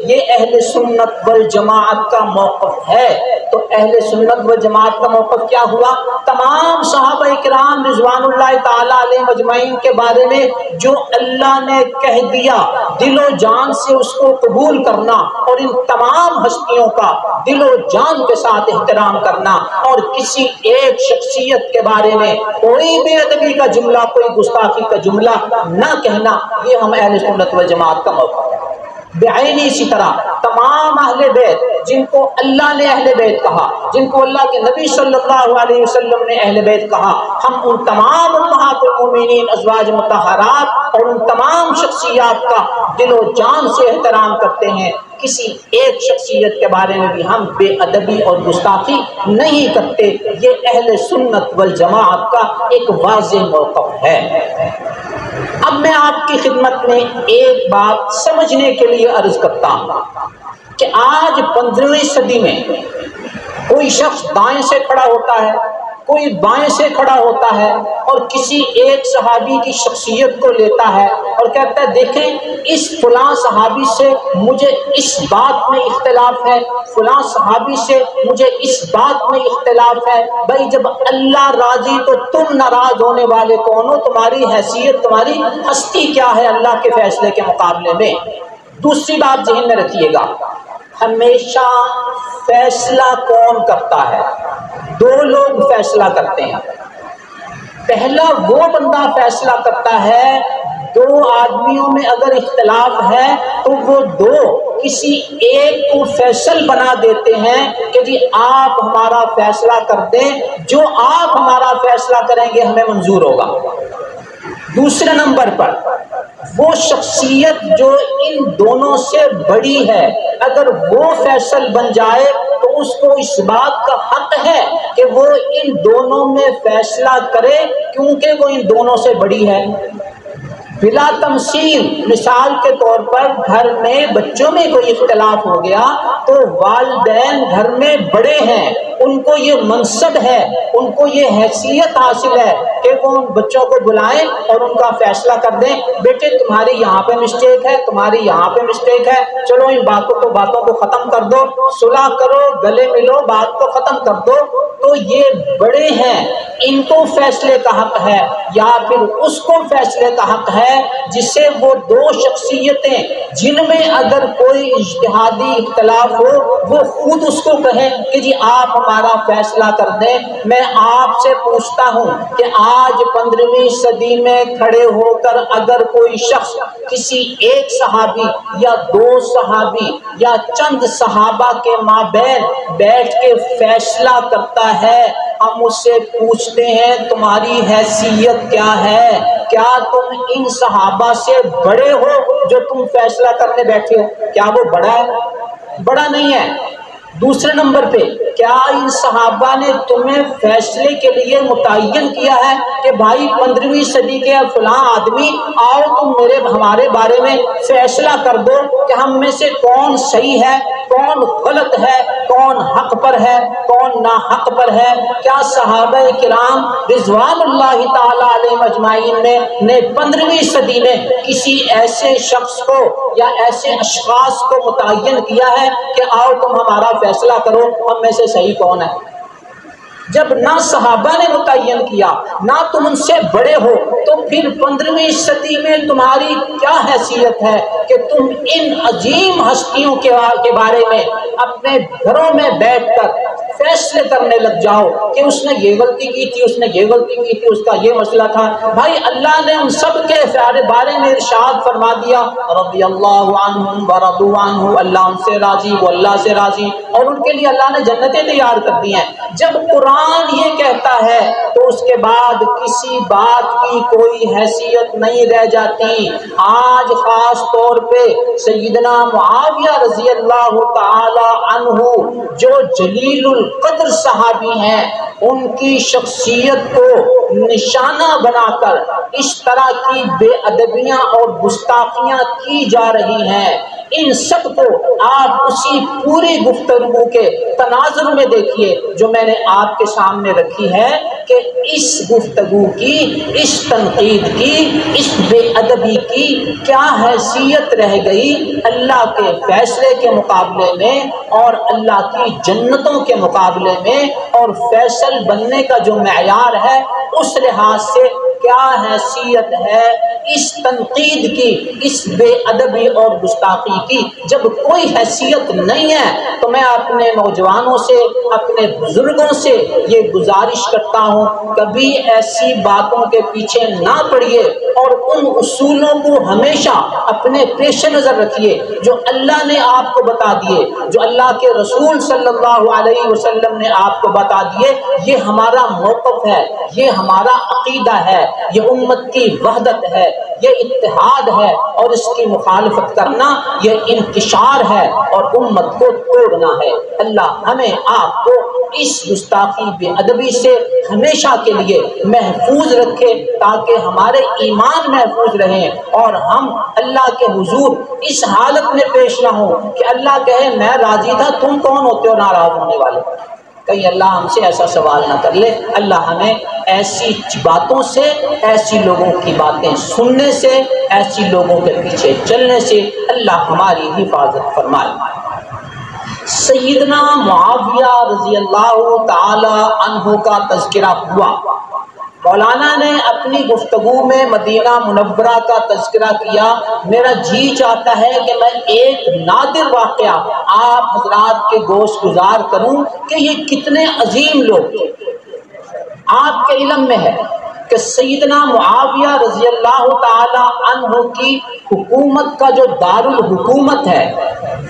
یہ اہل سنت والجماعت کا موقف ہے۔ تو اہل سنت والجماعت کا موقف کیا ہوا؟ تمام صحابہ کرام رضوان اللہ تعالیٰ علیہم اجمعین کے بارے میں جو اللہ نے کہہ دیا دل و جان سے اس کو قبول کرنا، اور ان تمام ہستیوں کا دل و جان کے ساتھ احترام کرنا، اور کسی ایک شخصیت کے بارے میں کوئی بے ادبی کا جملہ، کوئی گستاخی کا جملہ نہ کہنا، یہ ہم اہل سنت والجماعت کا موقف ہے۔ بعینی اسی طرح تمام اہل بیت جن کو اللہ نے اہل بیت کہا، جن کو اللہ کے نبی صلی اللہ علیہ وسلم نے اہل بیت کہا، ہم ان تمام امہات المومنین ازواج مطہرات اور ان تمام شخصیات کا دل و جان سے احترام کرتے ہیں۔ کسی ایک شخصیت کے بارے میں بھی ہم بے ادبی اور گستاخی نہیں کرتے۔ یہ اہل سنت والجماعت کا ایک واضح موقف ہے۔ اب میں آپ کی خدمت میں ایک بات سمجھنے کے لیے عرض کرتا ہوں کہ آج 15ویں صدی میں کوئی شخص دائیں سے کھڑا ہوتا ہے، کوئی بائیں سے کھڑا ہوتا ہے اور کسی ایک صحابی کی شخصیت کو لیتا ہے اور کہتا ہے دیکھیں اس فلاں صحابی سے مجھے اس بات میں اختلاف ہے، فلاں صحابی سے مجھے اس بات میں اختلاف ہے۔ بھائی جب اللہ راضی تو تم ناراض ہونے والے کون ہو؟ تمہاری حیثیت، تمہاری ہستی کیا ہے اللہ کے فیصلے کے مقابلے میں؟ دوسری بات ذہن میں رکھیے گا، ہمیشہ فیصلہ کون کرتا ہے؟ 2 لوگ فیصلہ کرتے ہیں۔ پہلا وہ بندہ فیصلہ کرتا ہے، 2 آدمیوں میں اگر اختلاف ہے تو وہ 2 کسی ایک کو فیصل بنا دیتے ہیں کہ جی آپ ہمارا فیصلہ کر دیں، جو آپ ہمارا فیصلہ کریں گے ہمیں منظور ہوگا۔ دوسرے نمبر پر وہ شخصیت جو ان دونوں سے بڑی ہے، اگر وہ فیصل بن جائے تو اس کو اس بات کا حق ہے کہ وہ ان دونوں میں فیصلہ کرے، کیونکہ وہ ان دونوں سے بڑی ہے۔ بلا تمثیل، مثال کے طور پر گھر میں بچوں میں کوئی اختلاف ہو گیا تو والدین گھر میں بڑے ہیں، ان کو یہ منصب ہے، ان کو یہ حیثیت حاصل ہے کہ وہ ان بچوں کو بلائیں اور ان کا فیصلہ کر دیں، بیٹے تمہاری یہاں پہ مسٹیک ہے، تمہاری یہاں پہ مسٹیک ہے، چلو ان باتوں کو ختم کر دو، صلح کرو، گلے ملو، بات کو ختم کر دو۔ تو یہ بڑے ہیں، ان کو فیصلے کا حق ہے، یا پھر اس کو فیصلے کا حق ہے جسے وہ دو شخصیتیں جن میں اگر کوئی اجتہادی اختلاف ہو وہ خود اس کو کہیں کہ جی آپ ہمارا فیصلہ کر دیں۔ میں آپ سے پوچھتا ہوں کہ آج 15ویں صدی میں کھڑے ہو کر اگر کوئی شخص کسی ایک صحابی یا دو صحابی یا چند صحابہ کے مابین بیٹھ کے فیصلہ کرتا ہے، ہم اس سے پوچھتے ہیں تمہاری حیثیت کیا ہے؟ کیا تم ان صحابہ سے بڑے ہو جو تم فیصلہ کرنے بیٹھے ہو؟ کیا وہ بڑا ہے؟ بڑا نہیں ہے۔ دوسرے نمبر پہ، کیا ان صحابہ نے تمہیں فیصلے کے لیے متعین کیا ہے کہ بھائی 15ویں صدی کے فلاں آدمی آؤ تم ہمارے بارے میں فیصلہ کر دو کہ ہم میں سے کون صحیح ہے، کون غلط ہے، کون حق پر ہے، کون ناحق پر ہے؟ کیا صحابہ کرام رضوان اللہ تعالی علیہ اجمعین نے 15ویں صدی میں کسی ایسے شخص کو یا ایسے اشخاص کو متعین کیا ہے کہ آؤ تم ہمارا فیصلہ کرو ہم میں سے صحیح کون ہے؟ جب نہ صحابہ نے متعین کیا، نہ تم ان سے بڑے ہو، تو پھر 15ویں صدی میں تمہاری کیا حیثیت ہے کہ تم ان عظیم ہستیوں کے بارے میں اپنے گھروں میں بیٹھ کر فیصلے کرنے لگ جاؤ کہ اس نے یہ غلطی کی تھی، اس نے یہ غلطی کی تھی، اس کا یہ مسئلہ تھا۔ بھائی اللہ نے ان سب کے بارے میں ارشاد فرما دیا رضی اللہ عنہم ورضوا عنہ، اللہ ان سے راضی، وہ اللہ سے راضی، اور ان کے لیے اللہ نے جنتیں تیار کر دی ہیں۔ جب قرآن یہ کہتا ہے تو اس کے بعد کسی بات کی کوئی حیثیت نہیں رہ جاتی۔ آج خاص طور پہ سیدنا معاویہ رضی اللہ تعالی عنہ جو جلیل القدر صحابی ہیں، ان کی شخصیت کو نشانہ بنا کر اس طرح کی بے ادبیاں اور گستاخیاں کی جا رہی ہیں، ان سب کو آپ اسی پوری گفتگو کے تناظر میں دیکھیے جو میں نے آپ کے سامنے رکھی ہے کہ اس گفتگو کی، اس تنقید کی، اس بے ادبی کی کیا حیثیت رہ گئی اللہ کے فیصلے کے مقابلے میں اور اللہ کی جنتوں کے مقابلے میں، اور فیصل بننے کا جو معیار ہے اس لحاظ سے کیا حیثیت ہے اس تنقید کی، اس بے ادبی اور گستاخی کی؟ جب کوئی حیثیت نہیں ہے تو میں اپنے نوجوانوں سے، اپنے بزرگوں سے یہ گزارش کرتا ہوں کبھی ایسی باتوں کے پیچھے نہ پڑیے اور ان اصولوں کو ہمیشہ اپنے پیش نظر رکھیے جو اللہ نے آپ کو بتا دیے، جو اللہ کے رسول صلی اللہ علیہ وسلم نے آپ کو بتا دیے۔ یہ ہمارا موقف ہے، یہ ہمارا عقیدہ ہے، یہ امت کی وحدت ہے، یہ اتحاد ہے، اور اس کی مخالفت کرنا یہ انتشار ہے اور امت کو توڑنا ہے۔ اللہ ہمیں آپ کو اس گستاخی بے ادبی سے ہمیشہ کے لیے محفوظ رکھے تاکہ ہمارے ایمان محفوظ رہیں اور ہم اللہ کے حضور اس حالت میں پیش نہ ہوں کہ اللہ کہے میں راضی تھا، تم کون ہوتے ہو ناراض ہونے والے؟ کہیں اللہ ہم سے ایسا سوال نہ کر لے۔ اللہ ہمیں ایسی باتوں سے، ایسی لوگوں کی باتیں سننے سے، ایسی لوگوں کے پیچھے چلنے سے اللہ ہماری حفاظت فرمائے۔ سیدنا معاویہ رضی اللہ تعالی عنہ کا تذکرہ ہوا۔ مولانا نے اپنی گفتگو میں مدینہ منورہ کا تذکرہ کیا۔ میرا جی چاہتا ہے کہ میں ایک نادر واقعہ آپ حضرات کے گوش گزار کروں کہ یہ کتنے عظیم لوگ تھے۔ آپ کے علم میں ہے کہ سیدنا معاویہ رضی اللہ تعالی عنہ کی حکومت کا جو دارالحکومت ہے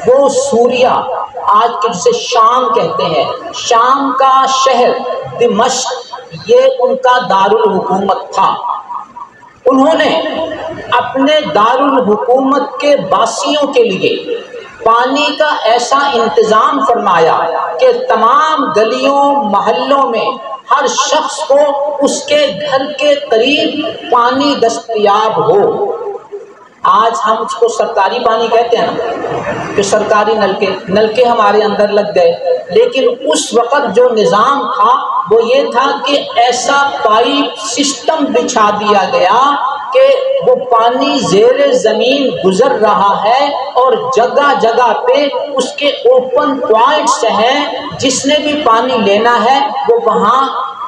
وہ سوریہ، آج کے جسے شام کہتے ہیں، شام کا شہر دمشق، یہ ان کا دارالحکومت تھا۔ انہوں نے اپنے دارالحکومت کے باسیوں کے لیے پانی کا ایسا انتظام فرمایا کہ تمام گلیوں محلوں میں ہر شخص کو اس کے گھر کے قریب پانی دستیاب ہو۔ آج ہم اس کو سرکاری پانی کہتے ہیں نا، کہ سرکاری نلکے ہمارے اندر لگ گئے، لیکن اس وقت جو نظام تھا وہ یہ تھا کہ ایسا پائپ سسٹم بچھا دیا گیا کہ وہ پانی زیر زمین گزر رہا ہے، اور جگہ جگہ پہ اس کے اوپن پوائنٹس ہیں، جس نے بھی پانی لینا ہے وہ وہاں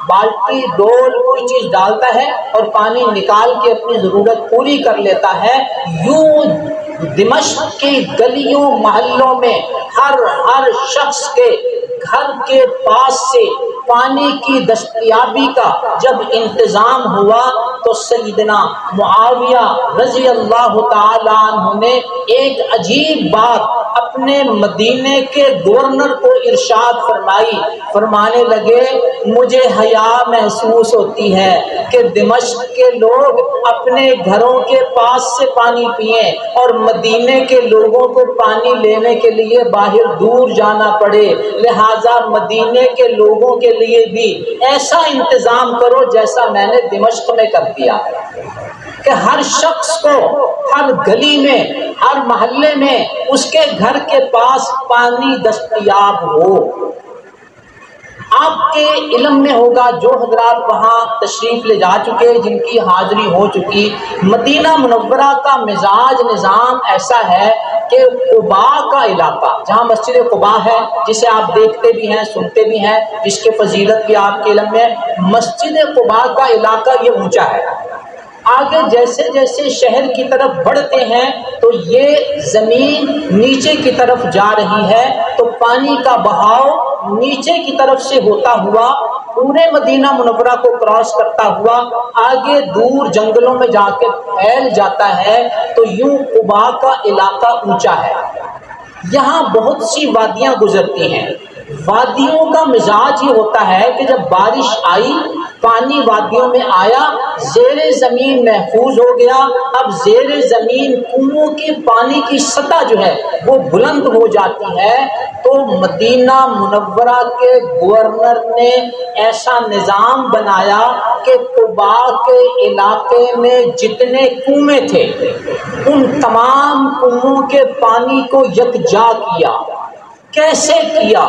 بالٹی ڈول کوئی چیز ڈالتا ہے اور پانی نکال کے اپنی ضرورت پوری کر لیتا ہے۔ یوں دمشق کی گلیوں محلوں میں ہر شخص کے گھر کے پاس سے پانی کی دستیابی کا جب انتظام ہوا تو سیدنا معاویہ رضی اللہ تعالی عنہ نے ایک عجیب بات اپنے مدینے کے گورنر کو ارشاد فرمائی۔ فرمانے لگے، مجھے حیا محسوس ہوتی ہے کہ دمشق کے لوگ اپنے گھروں کے پاس سے پانی پئیں اور مدینے کے لوگوں کو پانی لینے کے لیے باہر دور جانا پڑے، لہذا مدینے کے لوگوں کے لیے بھی ایسا انتظام کرو جیسا میں نے دمشق میں کر دیا، کہ ہر شخص کو ہر گلی میں ہر محلے میں اس کے گھر کے پاس پانی دستیاب ہو۔ آپ کے علم میں ہوگا، جو حضرات وہاں تشریف لے جا چکے، جن کی حاضری ہو چکی، مدینہ منورہ کا مزاج نظام ایسا ہے کہ قباء کا علاقہ، جہاں مسجد قباء ہے، جسے آپ دیکھتے بھی ہیں سنتے بھی ہیں، جس کی فضیلت بھی آپ کے علم میں، مسجد قباء کا علاقہ یہ اونچا ہے۔ آگے جیسے جیسے شہر کی طرف بڑھتے ہیں تو یہ زمین نیچے کی طرف جا رہی ہے، تو پانی کا بہاؤ نیچے کی طرف سے ہوتا ہوا پورے مدینہ منورہ کو کراس کرتا ہوا آگے دور جنگلوں میں جا کے پھیل جاتا ہے، تو یوں قباء کا علاقہ اونچا ہے۔ یہاں بہت سی وادیاں گزرتی ہیں۔ وادیوں کا مزاج یہ ہوتا ہے کہ جب بارش آئی، پانی وادیوں میں آیا، زیر زمین محفوظ ہو گیا، اب زیر زمین کنووں کے پانی کی سطح جو ہے وہ بلند ہو جاتی ہے، تو مدینہ منورہ کے گورنر نے ایسا نظام بنایا کہ قباء کے علاقے میں جتنے کنویں تھے ان تمام کنووں کے پانی کو یکجا کیا۔ کیسے کیا؟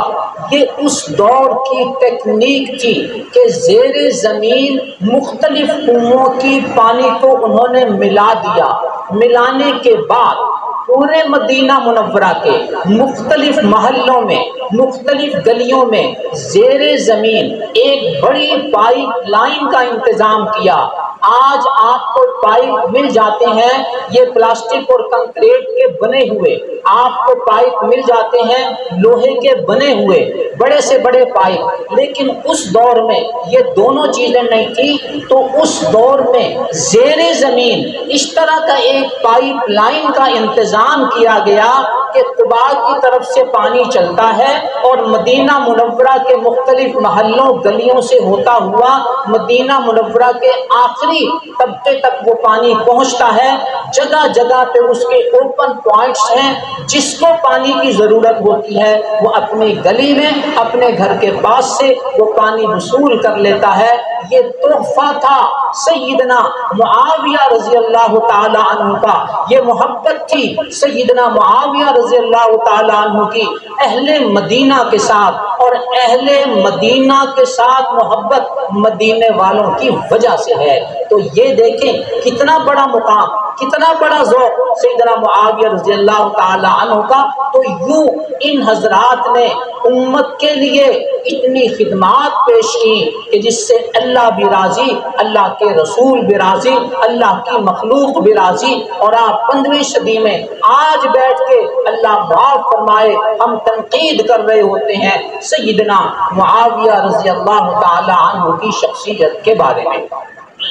یہ اس دور کی ٹیکنیک تھی کہ زیر زمین مختلف کنووں کی پانی کو انہوں نے ملا دیا۔ ملانے کے بعد پورے مدینہ منورہ کے مختلف محلوں میں مختلف گلیوں میں زیر زمین ایک بڑی پائپ لائن کا انتظام کیا۔ آج آپ کو پائپ مل جاتے ہیں، یہ پلاسٹک اور کنکریٹ کے بنے ہوئے، آپ کو پائپ مل جاتے ہیں لوہے کے بنے ہوئے بڑے سے بڑے پائپ، لیکن اس دور میں یہ دونوں چیزیں نہیں تھی، تو اس دور میں زیر زمین اس طرح کا ایک پائپ لائن کا انتظام کیا گیا کہ قباء کی طرف سے پانی چلتا ہے اور مدینہ منورہ کے مختلف محلوں گلیوں سے ہوتا ہوا مدینہ منورہ کے آخری طبقے تک وہ پانی پہنچتا ہے۔ جگہ جگہ پہ اس کے اوپن پوائنٹس ہیں، جس کو پانی کی ضرورت ہوتی ہے وہ اپنی گلی میں اپنے گھر کے پاس سے وہ پانی وصول کر لیتا ہے۔ یہ تحفہ تھا سیدنا معاویہ رضی اللہ تعالی عنہ کا، یہ محبت تھی سیدنا معاویہ رضی اللہ تعالی عنہ کی اہل مدینہ کے ساتھ، اور اہل مدینہ کے ساتھ محبت مدینے والوں کی وجہ سے ہے۔ تو یہ دیکھیں کتنا بڑا مقام، کتنا بڑا ذوق سیدنا معاویہ رضی اللہ تعالی عنہ کا۔ تو یوں ان حضرات نے امت کے لیے اتنی خدمات پیش کی کہ جس سے اللہ بھی راضی، اللہ کے رسول بھی راضی، اللہ کی مخلوق بھی راضی۔ اور آپ 15ویں صدی میں آج بیٹھ کے اللہ معاف فرمائے ہم تنقید کر رہے ہوتے ہیں سیدنا معاویہ رضی اللہ تعالی عنہ کی شخصیت کے بارے میں۔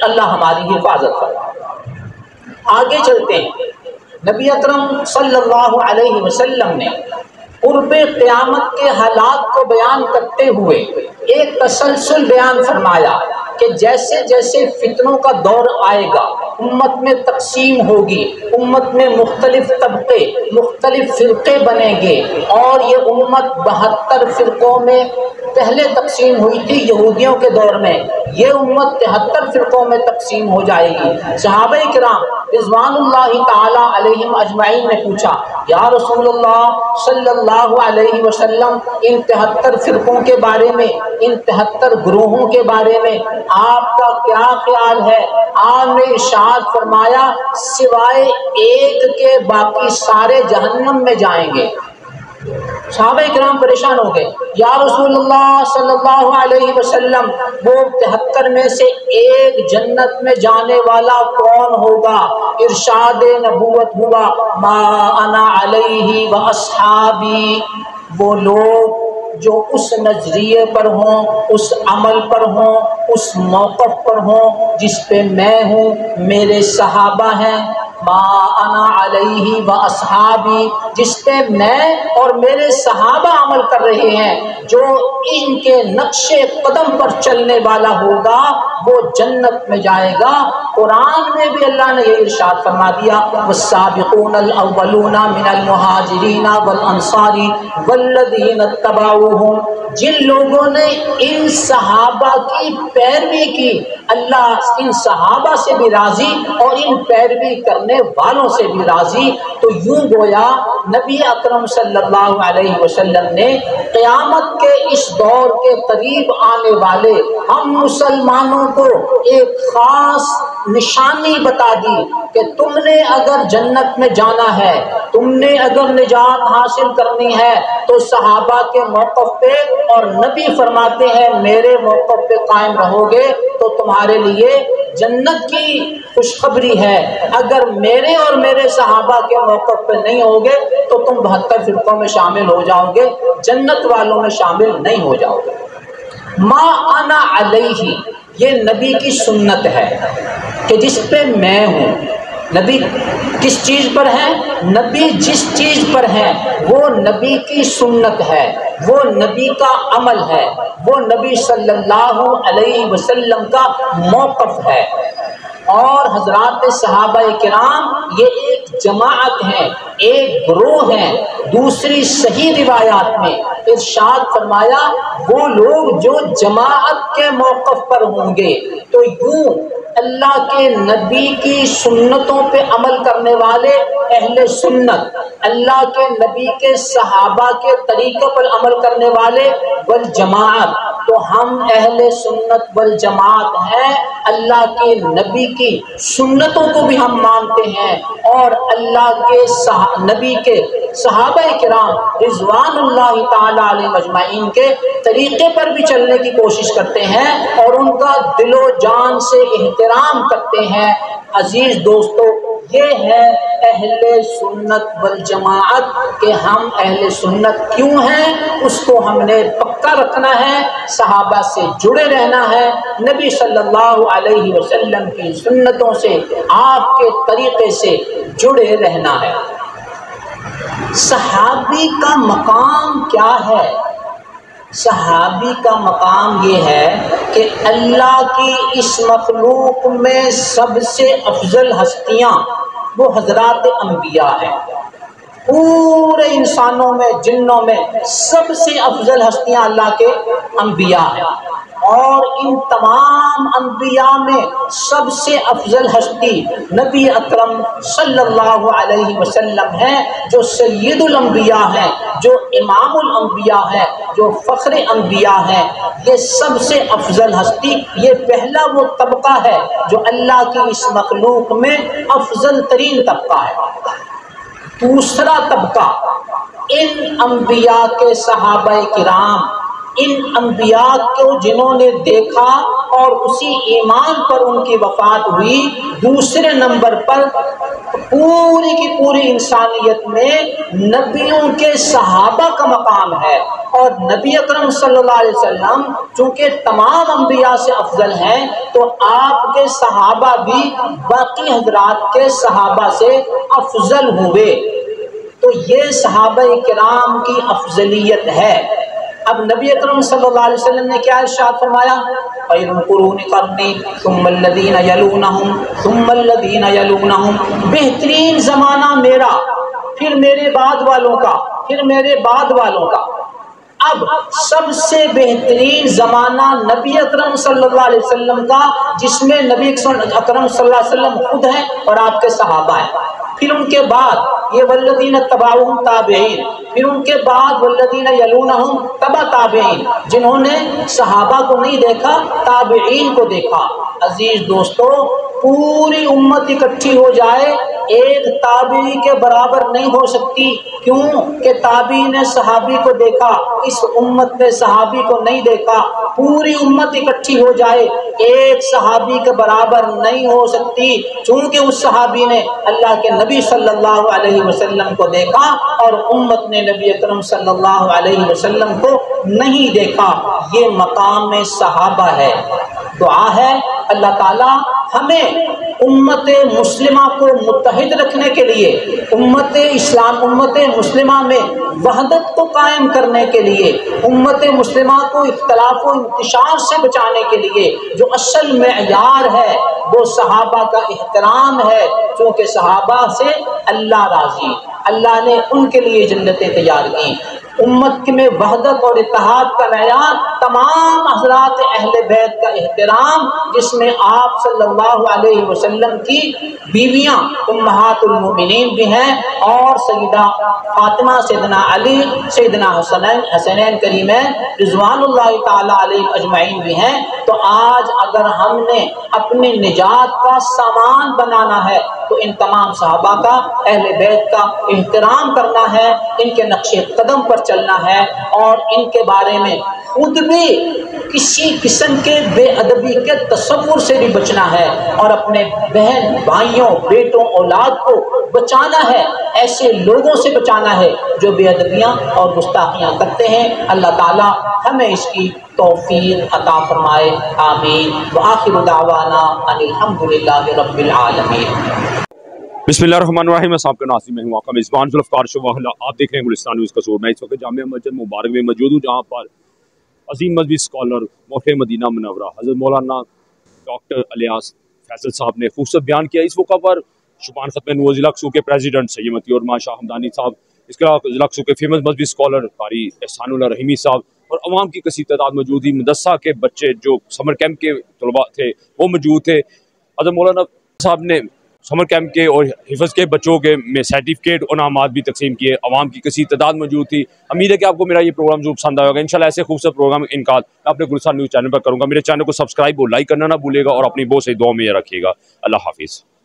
اللہ ہماری حفاظت فرمائے۔ آگے چلتے ہیں۔ نبی اکرم صلی اللہ علیہ وسلم نے قرب قیامت کے حالات کو بیان کرتے ہوئے ایک تسلسل بیان فرمایا کہ جیسے جیسے فتنوں کا دور آئے گا امت میں تقسیم ہوگی، امت میں مختلف طبقے، مختلف فرقے بنیں گے، اور یہ امت 72 فرقوں میں پہلے تقسیم ہوئی تھی یہودیوں کے دور میں، یہ امت 73 فرقوں میں تقسیم ہو جائے گی۔ صحابہ کرام رضوان اللہ تعالی علیہم اجمعین نے پوچھا یا رسول اللہ صلی اللہ علیہ وسلم، ان 73 فرقوں کے بارے میں، ان 73 گروہوں کے بارے میں آپ کا کیا خیال ہے؟ آپ نے ارشاد فرمایا سوائے ایک کے باقی سارے جہنم میں جائیں گے۔ صحابہ کرام پریشان ہو گئے، یا رسول اللہ صلی اللہ علیہ وسلم وہ 73 میں سے ایک جنت میں جانے والا کون ہوگا؟ ارشاد نبوت ہوا ما انا علیہ و اصحابی، وہ لوگ جو اس نظریے پر ہوں، اس عمل پر ہوں، اس موقف پر ہوں جس پہ میں ہوں، میرے صحابہ ہیں۔ ما انا علیہ و اصحابی، جس پہ میں اور میرے صحابہ عمل کر رہے ہیں، جو ان کے نقش قدم پر چلنے والا ہوگا وہ جنت میں جائے گا۔ قرآن میں بھی اللہ نے یہ ارشاد فرما دیا والسابقون الاولون من المہاجرین والانصار والذین اتبعوہم، جن لوگوں نے ان صحابہ کی پیروی کی، اللہ ان صحابہ سے بھی راضی اور ان پیروی کرنے والوں سے بھی راضی۔ تو یوں گویا نبی اکرم صلی اللہ علیہ وسلم نے قیامت کے اس دور کے قریب آنے والے ہم مسلمانوں کو ایک خاص نشانی بتا دی کہ تم نے اگر جنت میں جانا ہے، تم نے اگر نجات حاصل کرنی ہے تو صحابہ کے موقف پہ، اور نبی فرماتے ہیں میرے موقف پہ قائم رہو گے تو تمہارے لیے جنت کی خوشخبری ہے، اگر میرے اور میرے صحابہ کے موقف پہ نہیں ہوگے تو تم 72 فرقوں میں شامل ہو جاؤ گے، جنت والوں میں شامل نہیں ہو جاؤ گے۔ ما انا علیہ، یہ نبی کی سنت ہے کہ جس پہ میں ہوں۔ نبی کس چیز پر ہے؟ نبی جس چیز پر ہے وہ نبی کی سنت ہے، وہ نبی کا عمل ہے، وہ نبی صلی اللہ علیہ وسلم کا موقف ہے۔ اور حضرات صحابہ کرام یہ ایک جماعت ہے، ایک گروہ ہے۔ دوسری صحیح روایات میں ارشاد فرمایا وہ لوگ جو جماعت کے موقف پر ہوں گے، تو یوں اللہ کے نبی کی سنتوں پہ عمل کرنے والے اہل سنت، اللہ کے نبی کے صحابہ کے طریقے پر عمل کرنے والے والجماعت، تو ہم اہل سنت والجماعت ہیں، اللہ کے نبی کی سنتوں کو بھی ہم مانتے ہیں، اور اللہ کے نبی کے صحابہ کرام رضوان اللہ تعالی علیہ مجمعین کے طریقے پر بھی چلنے کی کوشش کرتے ہیں اور ان کا دل و جان سے احترام کرتے ہیں۔ عزیز دوستو، یہ ہے اہل سنت والجماعت کہ ہم اہل سنت کیوں ہیں، اس کو ہم نے پکا رکھنا ہے، صحابہ سے جڑے رہنا ہے، نبی صلی اللہ علیہ وسلم کی سنتوں سے، آپ کے طریقے سے جڑے رہنا ہے۔ صحابی کا مقام کیا ہے؟ صحابی کا مقام یہ ہے کہ اللہ کی اس مخلوق میں سب سے افضل ہستیاں وہ حضرات انبیاء ہیں۔ پورے انسانوں میں، جنوں میں سب سے افضل ہستیاں اللہ کے انبیاء ہیں، اور ان تمام انبیاء میں سب سے افضل ہستی نبی اکرم صلی اللہ علیہ وسلم ہیں، جو سید الانبیاء ہیں، جو امام الانبیاء ہیں، جو فخر انبیاء ہیں۔ یہ سب سے افضل ہستی، یہ پہلا وہ طبقہ ہے جو اللہ کی اس مخلوق میں افضل ترین طبقہ ہے۔ دوسرا طبقہ ان انبیاء کے صحابہ کرام، ان انبیاء کو جنہوں نے دیکھا اور اسی ایمان پر ان کی وفات ہوئی۔ دوسرے نمبر پر پوری کی پوری انسانیت میں نبیوں کے صحابہ کا مقام ہے، اور نبی اکرم صلی اللہ علیہ وسلم چونکہ تمام انبیاء سے افضل ہیں تو آپ کے صحابہ بھی باقی حضرات کے صحابہ سے افضل ہوئے۔ تو یہ صحابہ کرام کی افضلیت ہے۔ اب نبی اکرم صلی اللہ علیہ وسلم نے کیا ارشاد فرمایا؟ خیر القرون قرنی ثم الذین یلونہم ثم الذین یلونہم، بہترین زمانہ میرا، پھر میرے بعد والوں کا، پھر میرے بعد والوں کا۔ اب سب سے بہترین زمانہ نبی اکرم صلی اللہ علیہ وسلم کا، جس میں نبی اکرم صلی اللہ علیہ وسلم خود ہیں اور آپ کے صحابہ ہیں، پھر ان کے بعد یہ والذین تبعوہم تابعین، پھر ان کے بعد والذین یلونہم تبع تابعین، جنہوں نے صحابہ کو نہیں دیکھا تابعین کو دیکھا۔ عزیز دوستو، پوری امت اکٹھی ہو جائے ایک تابعی کے برابر نہیں ہو سکتی، کیوں کہ تابعی نے صحابی کو دیکھا، اس امت نے صحابی کو نہیں دیکھا۔ پوری امت اکٹھی ہو جائے ایک صحابی کے برابر نہیں ہو سکتی، چونکہ اس صحابی نے اللہ کے نبی صلی اللہ علیہ وسلم کو دیکھا اور امت نے نبی اکرم صلی اللہ علیہ وسلم کو نہیں دیکھا۔ یہ مقام صحابہ ہے۔ دعا ہے اللہ تعالی ہمیں امت مسلمہ کو متحد رکھنے کے لیے، امت مسلمہ میں وحدت کو قائم کرنے کے لیے، امت مسلمہ کو اختلاف و انتشار سے بچانے کے لیے جو اصل معیار ہے وہ صحابہ کا احترام ہے، چونکہ صحابہ سے اللہ راضی، اللہ نے ان کے لیے جنتیں تیار کی۔ امت میں وحدت اور اتحاد کا معیار تمام حضرات اہل بیت کا احترام، جس میں آپ صلی اللہ علیہ وسلم کی بیویاں امہات المؤمنین بھی ہیں اور سیدہ فاطمہ، سیدنا علی، سیدنا حسنین کریمین رضوان اللہ تعالی علیہ اجمعین بھی ہیں۔ تو آج اگر ہم نے اپنی نجات کا سامان بنانا ہے تو ان تمام صحابہ کا، اہل بیت کا احترام کرنا ہے، ان کے نقش قدم پر چلنا ہے اور ان کے بارے میں خود بھی کسی قسم کے بے ادبی کے تصور سے بھی بچنا ہے اور اپنے بہن بھائیوں، بیٹوں، اولاد کو بچانا ہے، ایسے لوگوں سے بچانا ہے جو بے ادبیاں اور گستاخیاں کرتے ہیں۔ اللہ تعالی ہمیں اس کی توفیق عطا فرمائے، آمین۔ وآخر دعوانا ان الحمدللہ رب العالمین۔ بسم اللہ الرحمن الرحیم۔ السلام علیکم ناظرین، میں ہوں آپ کا میزبان ذوالفقار شواہلا، آپ دیکھ رہے ہیں گلستان نیوز قصور۔ میں اس وقت جامعہ مسجد مبارک میں موجود ہوں، جہاں پر عظیم مذہبی اسکالر مفتی مدینہ منورہ حضرت مولانا ڈاکٹر الیاس فیصل صاحب نے خوبصورت بیان کیا۔ اس موقع پر شبان ختم نبوت ضلع قصور کے پریزیڈنٹ سید متی اور شاہ حمدانی صاحب، اس کے علاوہ ضلع قصور کے فیمس مذہبی اسکالر قاری احسان اللہ رحیمی صاحب اور عوام کی کثیر تعداد موجود تھی۔ مدرسہ کے بچے جو سمر کیمپ کے طلباء تھے وہ موجود تھے۔ حضرت مولانا صاحب نے سمر کیمپ کے اور حفظ کے بچوں کے میں سرٹیفکیٹ اور انعامات بھی تقسیم کیے۔ عوام کی کثیر تعداد موجود تھی۔ امید ہے کہ آپ کو میرا یہ پروگرام ضرور پسند آئے گا۔ انشاءاللہ ایسے خوبصورت پروگرام انعقاد میں اپنے گلستان نیوز چینل پر کروں گا۔ میرے چینل کو سبسکرائب اور لائک کرنا نہ بھولے گا اور اپنی بہت سی دعاؤں میں یہ رکھیے گا۔ اللہ حافظ۔